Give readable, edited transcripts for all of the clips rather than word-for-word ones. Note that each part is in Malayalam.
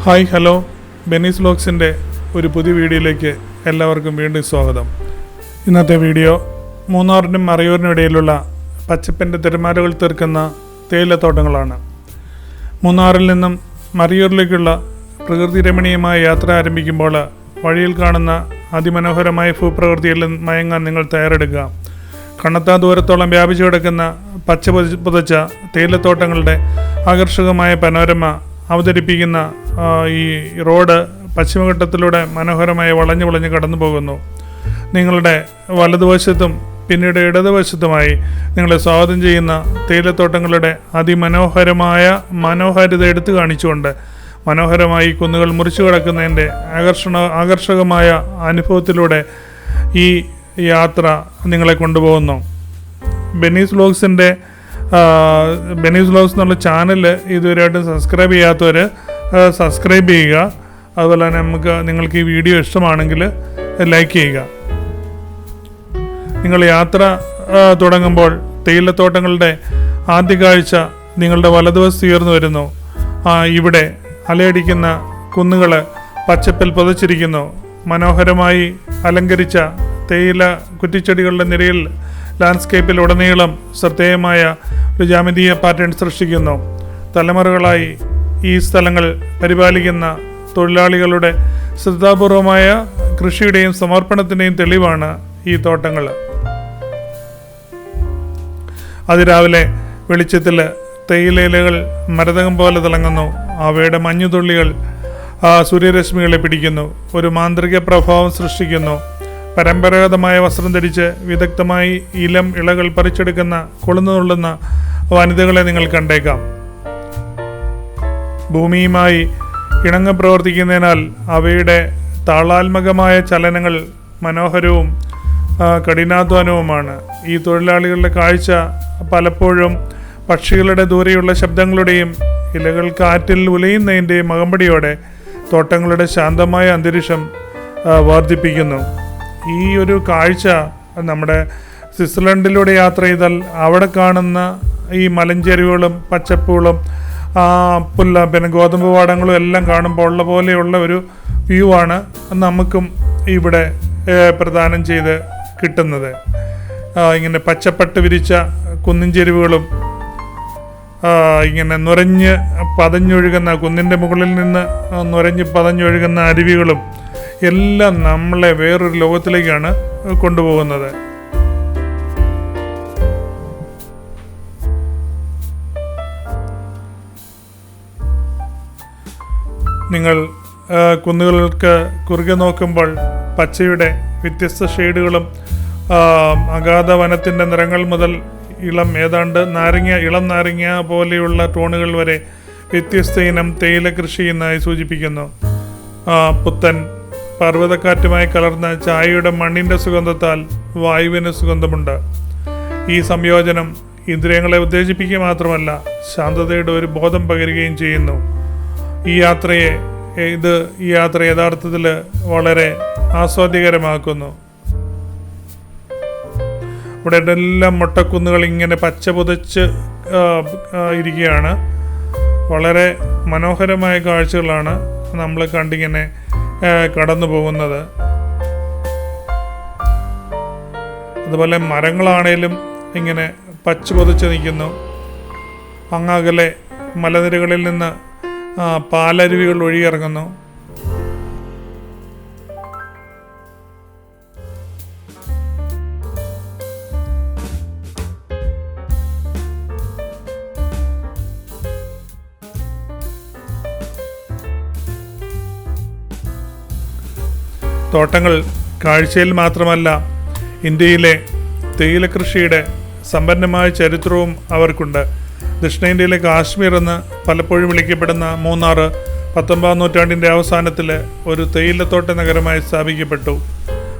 ഹായ് ഹലോ ബെനീസ് വ്ലോഗ്സിൻ്റെ ഒരു പുതിയ വീഡിയോയിലേക്ക് എല്ലാവർക്കും വീണ്ടും സ്വാഗതം. ഇന്നത്തെ വീഡിയോ മൂന്നാറിനും മറയൂരിനും ഇടയിലുള്ള പച്ചപ്പിൻ്റെ തിരമാലകൾ തീർക്കുന്ന തേയിലത്തോട്ടങ്ങളാണ്. മൂന്നാറിൽ നിന്നും മറയൂരിലേക്കുള്ള പ്രകൃതി രമണീയമായ യാത്ര ആരംഭിക്കുമ്പോൾ വഴിയിൽ കാണുന്ന അതിമനോഹരമായ ഭൂപ്രകൃതിയിൽ മയങ്ങാൻ നിങ്ങൾ തയ്യാറെടുക്കുക. കണ്ണത്താ ദൂരത്തോളം വ്യാപിച്ചു കിടക്കുന്ന പച്ച പുതച്ച തേയിലത്തോട്ടങ്ങളുടെ ആകർഷകമായ പനോരമ അവതരിപ്പിക്കുന്ന ഈ റോഡ് പശ്ചിമഘട്ടത്തിലൂടെ മനോഹരമായി വളഞ്ഞു കടന്നു പോകുന്നു. നിങ്ങളുടെ വലതുവശത്തും പിന്നീട് ഇടതുവശത്തുമായി നിങ്ങളെ സ്വാഗതം ചെയ്യുന്ന തേയിലത്തോട്ടങ്ങളുടെ മനോഹാരിത എടുത്തു കാണിച്ചുകൊണ്ട് മനോഹരമായി കുന്നുകൾ മുറിച്ചു കിടക്കുന്നതിൻ്റെ ആകർഷകമായ അനുഭവത്തിലൂടെ ഈ യാത്ര നിങ്ങളെ കൊണ്ടുപോകുന്നു. ബെനീസ് വ്ലോഗ്സ് എന്നുള്ള ചാനൽ ഇതുവരെയായിട്ടും സബ്സ്ക്രൈബ് ചെയ്യാത്തവർ സബ്സ്ക്രൈബ് ചെയ്യുക. അതുപോലെ തന്നെ നിങ്ങൾക്ക് ഈ വീഡിയോ ഇഷ്ടമാണെങ്കിൽ ലൈക്ക് ചെയ്യുക. നിങ്ങൾ യാത്ര തുടങ്ങുമ്പോൾ തേയിലത്തോട്ടങ്ങളുടെ ആദ്യ കാഴ്ച നിങ്ങളുടെ വലതുവശത്ത് ഉയർന്നു വരുന്നു. ഇവിടെ അലയടിക്കുന്ന കുന്നുകൾ പച്ചപ്പിൽ പുതച്ചിരിക്കുന്നു. മനോഹരമായി അലങ്കരിച്ച തേയില കുറ്റിച്ചെടികളുടെ നിരയിൽ ലാൻഡ്സ്കേപ്പിൽ ഉടനീളം ശ്രദ്ധേയമായ ഒരു ജ്യാമിതീയ പാറ്റേൺ സൃഷ്ടിക്കുന്നു. തലമുറകളായി ഈ സ്ഥലങ്ങൾ പരിപാലിക്കുന്ന തൊഴിലാളികളുടെ ശ്രദ്ധാപൂർവമായ കൃഷിയുടെയും സമർപ്പണത്തിൻ്റെയും തെളിവാണ് ഈ തോട്ടങ്ങൾ. അതിരാവിലെ വെളിച്ചത്തിൽ തേയിലയിലകൾ മരതകം പോലെ തിളങ്ങുന്നു. അവയുടെ മഞ്ഞുതുള്ളികൾ സൂര്യരശ്മികളെ പിടിക്കുന്നു, ഒരു മാന്ത്രിക പ്രഭാവം സൃഷ്ടിക്കുന്നു. പരമ്പരാഗതമായ വസ്ത്രം ധരിച്ച് വിദഗ്ധമായി ഇലകൾ പറിച്ചെടുക്കുന്ന കൊളുന്നുള്ളുന്ന വനിതകളെ നിങ്ങൾ കണ്ടേക്കാം. ഭൂമിയുമായി ഇണങ്ങി പ്രവർത്തിക്കുന്നതിനാൽ അവയുടെ താളാത്മകമായ ചലനങ്ങൾ മനോഹരവും കഠിനാധ്വാനവുമാണ്. ഈ തൊഴിലാളികളുടെ കാഴ്ച പലപ്പോഴും പക്ഷികളുടെ ദൂരെയുള്ള ശബ്ദങ്ങളുടെയും ഇലകൾ കാറ്റിൽ ഉലയുന്നതിൻ്റെയും അകമ്പടിയോടെ തോട്ടങ്ങളുടെ ശാന്തമായ അന്തരീക്ഷം വർദ്ധിപ്പിക്കുന്നു. ഈ ഒരു കാഴ്ച നമ്മുടെ സ്വിറ്റ്സർലൻഡിലൂടെ യാത്ര ചെയ്താൽ അവിടെ കാണുന്ന ഈ മലഞ്ചെരുവുകളും പച്ചപ്പുകളും പിന്നെ ഗോതമ്പ് പാടങ്ങളും എല്ലാം കാണുമ്പോൾ ഉള്ള പോലെയുള്ള ഒരു വ്യൂ ആണ് നമുക്കും ഇവിടെ പ്രദാനം ചെയ്ത് കിട്ടുന്നത്. ഇങ്ങനെ പച്ചപ്പട്ട് വിരിച്ച കുന്നിൻ ചെരുവുകളും ഇങ്ങനെ നുരഞ്ഞ് പതഞ്ഞൊഴുകുന്ന കുന്നിൻ്റെ മുകളിൽ നിന്ന് നുരഞ്ഞ് പതഞ്ഞൊഴുകുന്ന അരുവികളും എല്ലാം നമ്മളെ വേറൊരു ലോകത്തിലേക്കാണ് കൊണ്ടുപോകുന്നത്. നിങ്ങൾ കുന്നുകൾക്ക് കുറുകെ നോക്കുമ്പോൾ പച്ചയുടെ വ്യത്യസ്ത ഷെയ്ഡുകളും അഗാധ വനത്തിൻ്റെ നിറങ്ങൾ മുതൽ ഇളം നാരങ്ങ പോലെയുള്ള ടോണുകൾ വരെ വ്യത്യസ്ത ഇനം തേയില കൃഷി ചെയ്യുന്നതായി സൂചിപ്പിക്കുന്നു. പുത്തൻ പർവ്വതക്കാറ്റുമായി കലർന്ന ചായയുടെ മണ്ണിൻ്റെ സുഗന്ധത്താൽ വായുവിന് സുഗന്ധമുണ്ട്. ഈ സംയോജനം ഇന്ദ്രിയങ്ങളെ ഉത്തേജിപ്പിക്കുക മാത്രമല്ല ശാന്തതയുടെ ഒരു ബോധം പകരുകയും ചെയ്യുന്നു. ഈ യാത്ര യഥാർത്ഥത്തിൽ വളരെ ആസ്വാദ്യകരമാക്കുന്നു. ഇവിടെ എല്ലാം മൊട്ടക്കുന്നുകൾ ഇങ്ങനെ പച്ച പുതച്ച് ഇരിക്കുകയാണ്. വളരെ മനോഹരമായ കാഴ്ചകളാണ് നമ്മൾ കണ്ടിങ്ങനെ കടന്നു പോകുന്നത്. അതുപോലെ മരങ്ങളാണേലും ഇങ്ങനെ പച്ച പൊതിച്ച് നിൽക്കുന്നു. അങ്ങകലെ മലനിരകളിൽ നിന്ന് പാലരുവികൾ ഒഴുകിയിറങ്ങുന്നു. തോട്ടങ്ങൾ കാഴ്ചയിൽ മാത്രമല്ല ഇന്ത്യയിലെ തേയില കൃഷിയുടെ സമ്പന്നമായ ചരിത്രവും അവർക്കുണ്ട്. ദക്ഷിണേന്ത്യയിലെ കാശ്മീർ എന്ന് പലപ്പോഴും വിളിക്കപ്പെടുന്ന മൂന്നാർ 19ാം നൂറ്റാണ്ടിൻ്റെ അവസാനത്തിൽ ഒരു തേയിലത്തോട്ട നഗരമായി സ്ഥാപിക്കപ്പെട്ടു.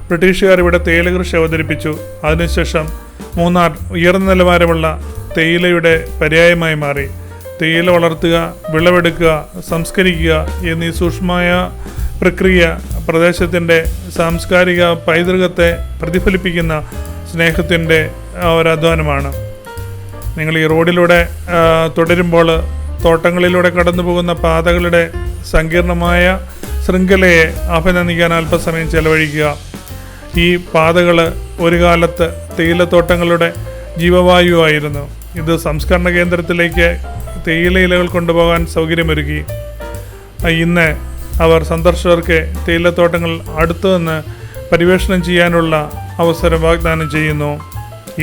ബ്രിട്ടീഷുകാർ ഇവിടെ തേയില കൃഷി അവതരിപ്പിച്ചു. അതിനുശേഷം മൂന്നാർ ഉയർന്ന നിലവാരമുള്ള തേയിലയുടെ പര്യായമായി മാറി. തേയില വളർത്തുക, വിളവെടുക്കുക, സംസ്കരിക്കുക എന്നീ സൂക്ഷ്മമായ പ്രക്രിയ പ്രദേശത്തിൻ്റെ സാംസ്കാരിക പൈതൃകത്തെ പ്രതിഫലിപ്പിക്കുന്ന സ്നേഹത്തിൻ്റെ ഒരധ്വാനമാണ്. നിങ്ങൾ ഈ റോഡിലൂടെ തുടരുമ്പോൾ തോട്ടങ്ങളിലൂടെ കടന്നു പോകുന്ന പാതകളുടെ സങ്കീർണമായ ശൃംഖലയെ അഭിനന്ദിക്കാൻ അല്പസമയം ചെലവഴിക്കുക. ഈ പാതകൾ ഒരു കാലത്ത് തേയിലത്തോട്ടങ്ങളുടെ ജീവവായുവായിരുന്നു. ഇത് സംസ്കരണ കേന്ദ്രത്തിലേക്ക് തേയില ഇലകൾ കൊണ്ടുപോകാൻ സൗകര്യമൊരുക്കി. ഇന്ന് അവർ സന്ദർശകർക്ക് തേയിലത്തോട്ടങ്ങൾ അടുത്തുനിന്ന് പരിവേഷണം ചെയ്യാനുള്ള അവസരം വാഗ്ദാനം ചെയ്യുന്നു.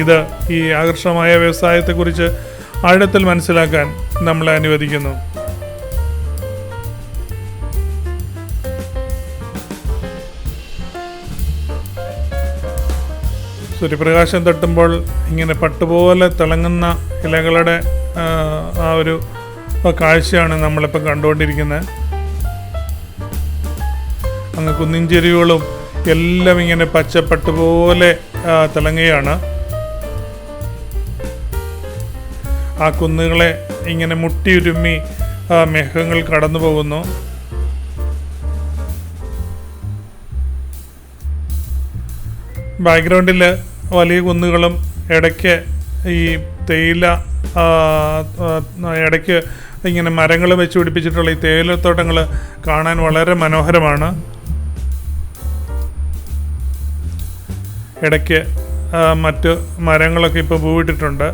ഇത് ഈ ആകർഷകമായ വ്യവസായത്തെക്കുറിച്ച് ആഴത്തിൽ മനസ്സിലാക്കാൻ നമ്മളെ അനുവദിക്കുന്നു. സൂര്യപ്രകാശം തട്ടുമ്പോൾ ഇങ്ങനെ പട്ടുപോലെ തിളങ്ങുന്ന ഇലകളുടെ ആ ഒരു കാഴ്ചയാണ് നമ്മളിപ്പോൾ കണ്ടുകൊണ്ടിരിക്കുന്നത്. അങ്ങ് കുന്നിൻ ചെരിവുകളും എല്ലാം ഇങ്ങനെ പച്ചപ്പട്ടുപോലെ തിളങ്ങുകയാണ്. ആ കുന്നുകളെ ഇങ്ങനെ മുട്ടിയുരുമ്മി മേഘങ്ങൾ കടന്നു പോകുന്നു. ബാക്ക്ഗ്രൗണ്ടിൽ വലിയ കുന്നുകളും ഇടയ്ക്ക് ഈ തേയില ഇടയ്ക്ക് ഇങ്ങനെ മരങ്ങൾ വെച്ച് പിടിപ്പിച്ചിട്ടുള്ള ഈ തേയിലത്തോട്ടങ്ങൾ കാണാൻ വളരെ മനോഹരമാണ്. ഇടയ്ക്ക് മറ്റ് മരങ്ങളൊക്കെ ഇപ്പോൾ പൂവിട്ടിട്ടുണ്ട്.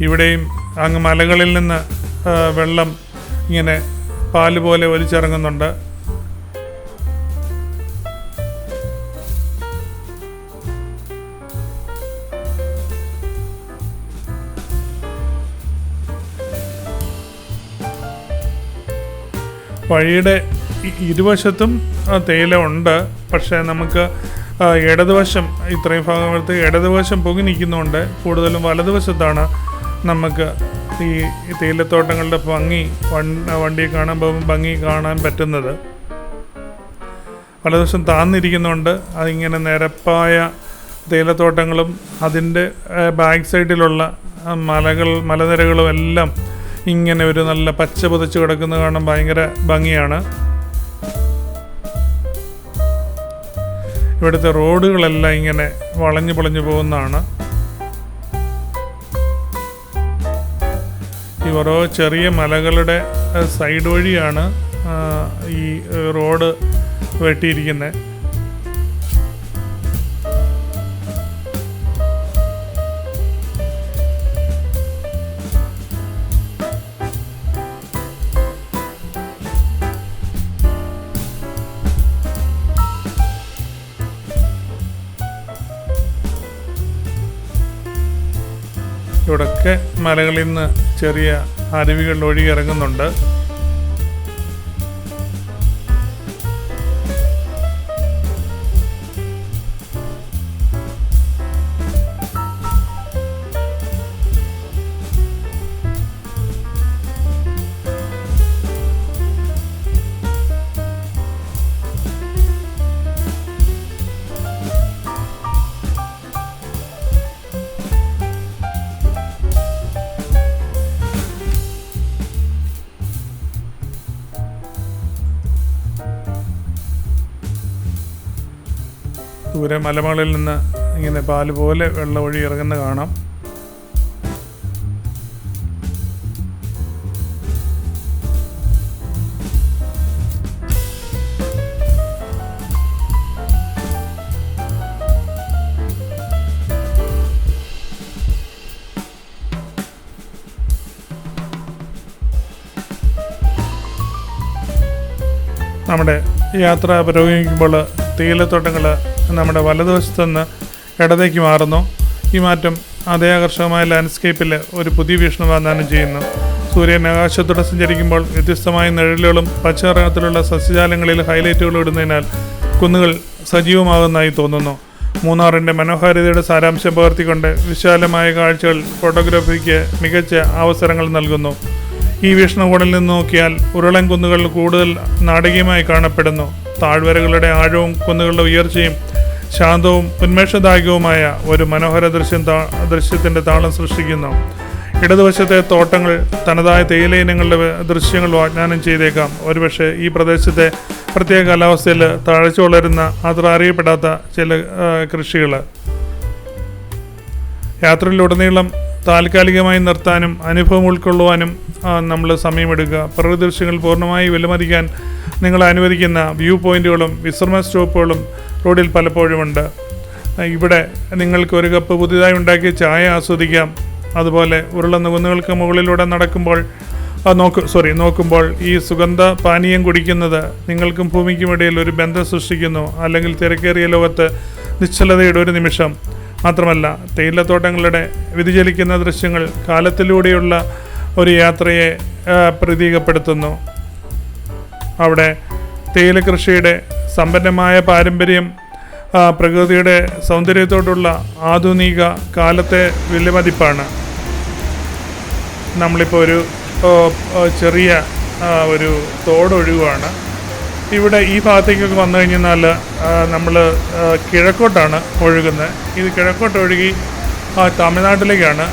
ഇവിടെയും അങ്ങ് മലകളിൽ നിന്ന് വെള്ളം ഇങ്ങനെ പാല് പോലെ ഒലിച്ചിറങ്ങുന്നുണ്ട്. വഴിയുടെ ഇരുവശത്തും തേയില ഉണ്ട്. പക്ഷേ നമുക്ക് ഇടതുവശം ഇത്രയും ഭാഗത്ത് ഇടതുവശം പൊങ്ങി നിൽക്കുന്നുണ്ട്. കൂടുതലും വലതുവശത്താണ് നമുക്ക് ഈ തേയിലത്തോട്ടങ്ങളുടെ വണ്ടി കാണുമ്പോൾ ഭംഗി കാണാൻ പറ്റുന്നത്. വലതുവശം താന്നിരിക്കുന്നുണ്ട്. അതിങ്ങനെ നിരപ്പായ തേയിലത്തോട്ടങ്ങളും അതിൻ്റെ ബാക്ക് സൈഡിലുള്ള മലനിരകളും എല്ലാം ഇങ്ങനെ ഒരു നല്ല പച്ച പുതച്ച് കിടക്കുന്നത് കാണാൻ ഭയങ്കര ഭംഗിയാണ്. ഇവിടുത്തെ റോഡുകളെല്ലാം ഇങ്ങനെ വളഞ്ഞു പൊളഞ്ഞു പോകുന്നതാണ്. ഈ ഓരോ ചെറിയ മലകളുടെ സൈഡ് വഴിയാണ് ഈ റോഡ് വെട്ടിയിരിക്കുന്നത്. ഇവിടൊക്കെ മലകളിൽ നിന്ന് ചെറിയ അരുവികൾ ഒഴുകിയിറങ്ങുന്നുണ്ട്. ദൂരെ മലമുകളിൽ നിന്ന് ഇങ്ങനെ പാല് പോലെ വെള്ളം ഒഴുകി ഇറങ്ങുന്ന കാണാം. നമ്മുടെ യാത്ര പുരോഗമിക്കുമ്പോൾ തേയിലത്തോട്ടങ്ങൾ നമ്മുടെ വലതുവശത്തുനിന്ന് ഇടതേക്ക് മാറുന്നു. ഈ മാറ്റം അതേ ആകർഷകമായ ലാൻഡ്സ്കേപ്പിൽ ഒരു പുതിയ വീക്ഷണം വാഗ്ദാനം ചെയ്യുന്നു. സൂര്യൻ ആകാശത്തോടെ സഞ്ചരിക്കുമ്പോൾ വ്യത്യസ്തമായ നിഴലുകളും പച്ചനിറത്തിലുള്ള സസ്യജാലങ്ങളിൽ ഹൈലൈറ്റുകളും ഇടുന്നതിനാൽ കുന്നുകൾ സജീവമാകുന്നതായി തോന്നുന്നു. മൂന്നാറിൻ്റെ മനോഹാരിതയുടെ സാരാംശം പകർത്തിക്കൊണ്ട് വിശാലമായ കാഴ്ചകൾ ഫോട്ടോഗ്രാഫിക്ക് മികച്ച അവസരങ്ങൾ നൽകുന്നു. ഈ വീക്ഷണകോണിൽ നിന്ന് നോക്കിയാൽ ഉരുളൻ കുന്നുകൾ കൂടുതൽ നാടകീയമായി കാണപ്പെടുന്നു. താഴ്വരകളുടെ ആഴവും കുന്നുകളുടെ ഉയർച്ചയും ശാന്തവും ഉന്മേഷദായകവുമായ ഒരു മനോഹര ദൃശ്യത്തിൻ്റെ താളം സൃഷ്ടിക്കുന്നു. ഇടതുവശത്തെ തോട്ടങ്ങൾ തനതായ തേയില ഇനങ്ങളുടെ ദൃശ്യങ്ങൾ വാഗ്ദാനം ചെയ്തേക്കാം. ഒരുപക്ഷെ ഈ പ്രദേശത്തെ പ്രത്യേക കാലാവസ്ഥയിൽ തഴച്ചു വളരുന്ന അത്ര അറിയപ്പെടാത്ത ചില കൃഷികൾ. യാത്രയിലുടനീളം താൽക്കാലികമായി നിർത്താനും അനുഭവം ഉൾക്കൊള്ളുവാനും നമ്മൾ സമയമെടുക്കുക. പ്രകൃതി ദൃശ്യങ്ങൾ പൂർണ്ണമായി വിലമതിക്കാൻ നിങ്ങളെ അനുവദിക്കുന്ന വ്യൂ പോയിന്റുകളും വിശ്രമ സ്റ്റോപ്പുകളും റോഡിൽ പലപ്പോഴുമുണ്ട്. ഇവിടെ നിങ്ങൾക്ക് ഒരു കപ്പ് പുതിയതായി ഉണ്ടാക്കിയ ചായ ആസ്വദിക്കാം. അതുപോലെ ഉരുളുന്ന കുന്നുകൾക്ക് മുകളിലൂടെ നോക്കുമ്പോൾ ഈ സുഗന്ധ പാനീയം കുടിക്കുന്നത് നിങ്ങൾക്കും ഭൂമിക്കും ഇടയിൽ ഒരു ബന്ധം സൃഷ്ടിക്കുന്നു. അല്ലെങ്കിൽ തിരക്കേറിയ ലോകത്ത് നിശ്ചലതയുടെ ഒരു നിമിഷം. മാത്രമല്ല, തേയിലത്തോട്ടങ്ങളുടെ വ്യതിചലിക്കുന്ന ദൃശ്യങ്ങൾ കാലത്തിലൂടെയുള്ള ഒരു യാത്രയെ പ്രതീകപ്പെടുത്തുന്നു. അവിടെ തേയില കൃഷിയുടെ സമ്പന്നമായ പാരമ്പര്യം, പ്രകൃതിയുടെ സൗന്ദര്യത്തോടുള്ള ആധുനിക കാലത്തെ വിലമതിപ്പാണ്. നമ്മളിപ്പോൾ ഒരു ചെറിയ ഒരു തോടൊഴുകുവാണ്. ഇവിടെ ഈ ഭാഗത്തേക്കൊക്കെ വന്നു കഴിഞ്ഞാൽ നമ്മൾ കിഴക്കോട്ടാണ് ഒഴുകുന്നത്. ഇത് കിഴക്കോട്ടൊഴുകി തമിഴ്നാട്ടിലേക്കാണ്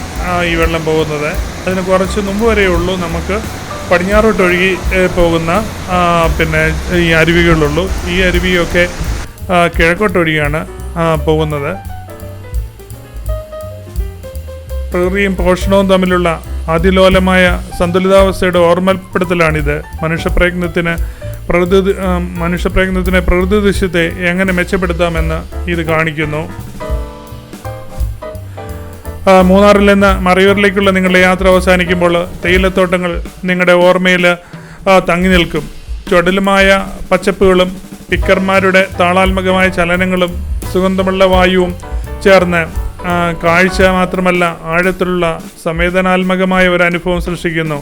ഈ വെള്ളം പോകുന്നത്. അതിന് കുറച്ച് മുമ്പ് വരെയുള്ളൂ നമുക്ക് പടിഞ്ഞാറോട്ടൊഴുകി പോകുന്ന ഈ അരുവികളുള്ളൂ. ഈ അരുവിയൊക്കെ കിഴക്കോട്ടൊഴുകിയാണ് പോകുന്നത്. പ്രകൃതിയും പോഷണവും തമ്മിലുള്ള അതിലോലമായ സന്തുലിതാവസ്ഥയുടെ ഓർമ്മപ്പെടുത്തലാണിത്. മനുഷ്യപ്രയത്നത്തിന് പ്രകൃതി ദൃശ്യത്തെ എങ്ങനെ മെച്ചപ്പെടുത്താമെന്ന് ഇത് കാണിക്കുന്നു. മൂന്നാറിൽ നിന്ന് മറയൂരിലേക്കുള്ള നിങ്ങളുടെ യാത്ര അവസാനിക്കുമ്പോൾ തേയിലത്തോട്ടങ്ങൾ നിങ്ങളുടെ ഓർമ്മയിൽ തങ്ങി നിൽക്കും. ചുടലുമായ പച്ചപ്പുകളും പിക്കർമാരുടെ താളാത്മകമായ ചലനങ്ങളും സുഗന്ധമുള്ള വായുവും ചേർന്ന് കാഴ്ച മാത്രമല്ല ആഴത്തിലുള്ള സംവേദനാത്മകമായ ഒരു അനുഭവം സൃഷ്ടിക്കുന്നു.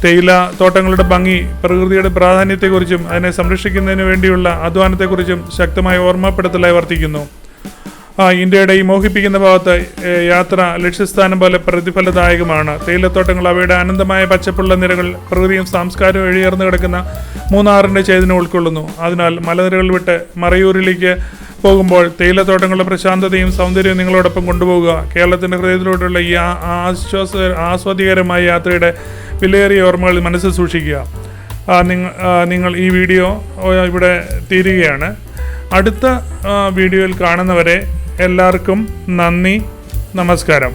തേയില തോട്ടങ്ങളുടെ ഭംഗി പ്രകൃതിയുടെ പ്രാധാന്യത്തെക്കുറിച്ചും അതിനെ സംരക്ഷിക്കുന്നതിന് വേണ്ടിയുള്ള അധ്വാനത്തെക്കുറിച്ചും ശക്തമായ ഓർമ്മപ്പെടുത്തലായി വർത്തിക്കുന്നു. ഇന്ത്യയുടെ ഈ മോഹിപ്പിക്കുന്ന ഭാഗത്ത് യാത്ര ലക്ഷ്യസ്ഥാനം പോലെ പ്രതിഫലദായകമാണ്. തേയിലത്തോട്ടങ്ങൾ അവയുടെ അനന്തമായ പച്ചപ്പുള്ള നിരകൾ പ്രകൃതിയും സംസ്കാരവും എഴുതിയേർന്ന് കിടക്കുന്ന മൂന്നാറിൻ്റെ ചൈതന്യം ഉൾക്കൊള്ളുന്നു. അതിനാൽ മലനിരകൾ വിട്ട് മറയൂരിലേക്ക് പോകുമ്പോൾ തേയിലത്തോട്ടങ്ങളുടെ പ്രശാന്തതയും സൗന്ദര്യവും നിങ്ങളോടൊപ്പം കൊണ്ടുപോകുക. കേരളത്തിൻ്റെ ഹൃദയത്തിലോട്ടുള്ള ഈ ആസ്വാദികരമായ യാത്രയുടെ വിലയേറിയ ഓർമ്മകൾ മനസ്സിൽ സൂക്ഷിക്കുക. നിങ്ങൾ ഈ വീഡിയോ ഇവിടെ തീരുകയാണ്. അടുത്ത വീഡിയോയിൽ കാണുന്നവരെ എല്ലാവർക്കും നന്ദി, നമസ്കാരം.